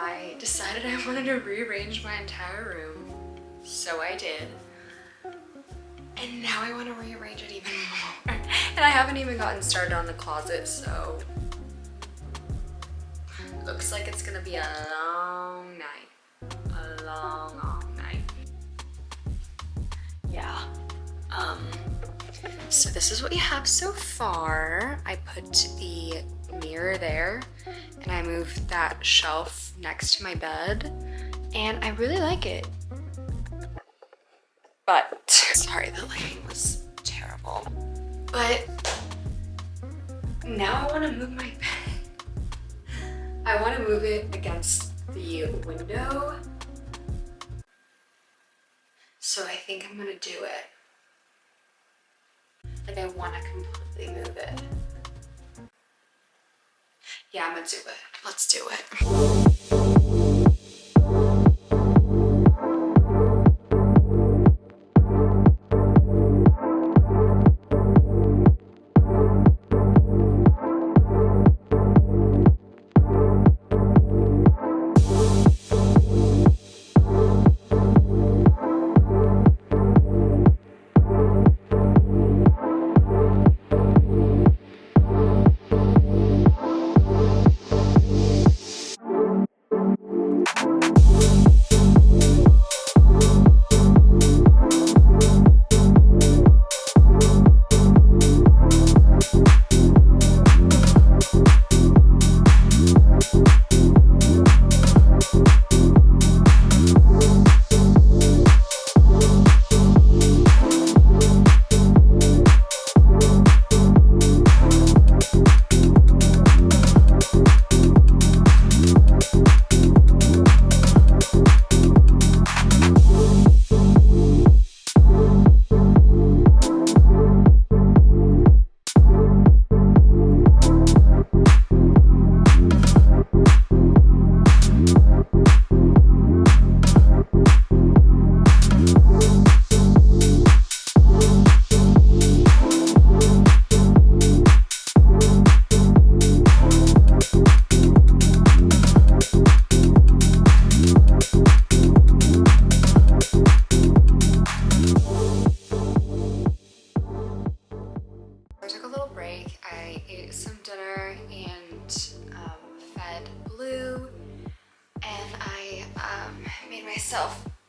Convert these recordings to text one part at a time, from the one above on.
I decided I wanted to rearrange my entire room. So I did. And now I want to rearrange it even more. And I haven't even gotten started on the closet, so looks like it's gonna be a long night. A long, long night. Yeah. So this is what we have so far. I put the mirror there and I moved that shelf next to my bed and I really like it. But, sorry, the lighting was terrible. But now I want to move my bed. I want to move it against the window. So I think I'm gonna do it. Like I want to completely move it. Yeah, I'm gonna do it. Let's do it.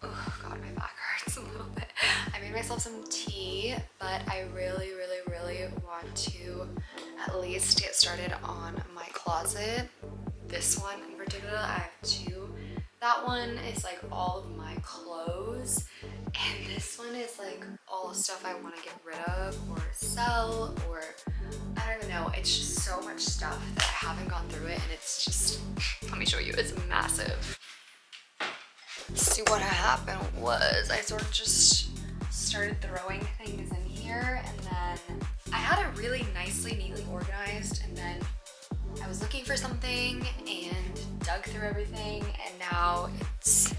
Oh god, my back hurts a little bit. I made myself some tea, but I really want to at least get started on my closet. This one in particular, I have two. That one is like all of my clothes, and this one is like all the stuff I want to get rid of or sell, or I don't even know. It's just so much stuff that I haven't gone through it, and it's just, let me show you, it's massive. See, what happened was I sort of just started throwing things in here, and then I had it really nicely, neatly organized, and then I was looking for something and dug through everything, and now it's,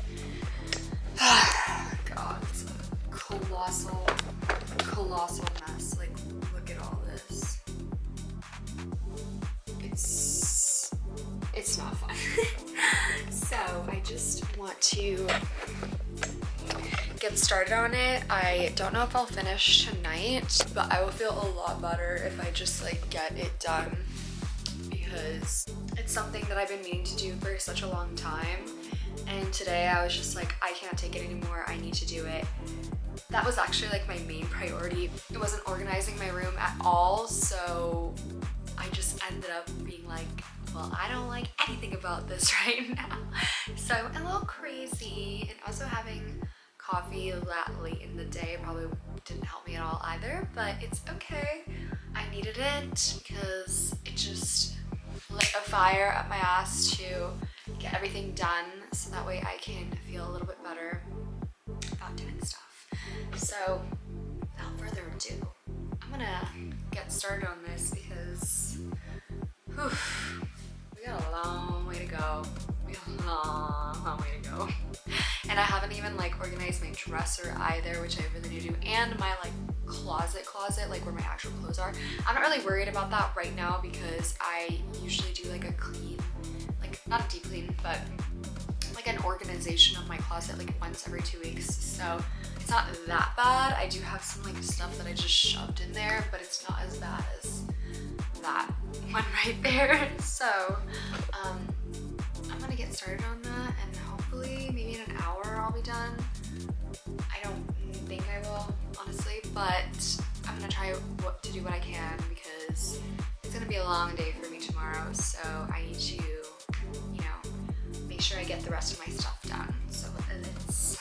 God, it's a colossal mess. Like, look at all this. It's not fun. So I just want to get started on it. I don't know if I'll finish tonight, but I will feel a lot better if I just like get it done, because it's something that I've been meaning to do for such a long time. And today I was just like, I can't take it anymore. I need to do it. That was actually like my main priority. It wasn't organizing my room at all. So I just ended up being like, well, I don't like anything about this right now. So I went a little crazy, and also having coffee that late in the day probably didn't help me at all either, but it's okay. I needed it because it just lit a fire up my ass to get everything done, so that way I can feel a little bit better about doing stuff. So without further ado, I'm gonna get started on this because we got a long way to go. We got a long way to go. And I haven't even like organized my dresser either, which I really need to do, and my like closet, like where my actual clothes are. I'm not really worried about that right now because I usually do like a clean, like not a deep clean, but organization of my closet like once every 2 weeks, so it's not that bad. I do have some like stuff that I just shoved in there, but it's not as bad as that one right there. So I'm gonna get started on that, and hopefully maybe in an hour I'll be done. I don't think I will, honestly, but I'm gonna try to do what I can because it's gonna be a long day for me tomorrow, so I need to, you know, make sure I get the rest of my stuff done. So let's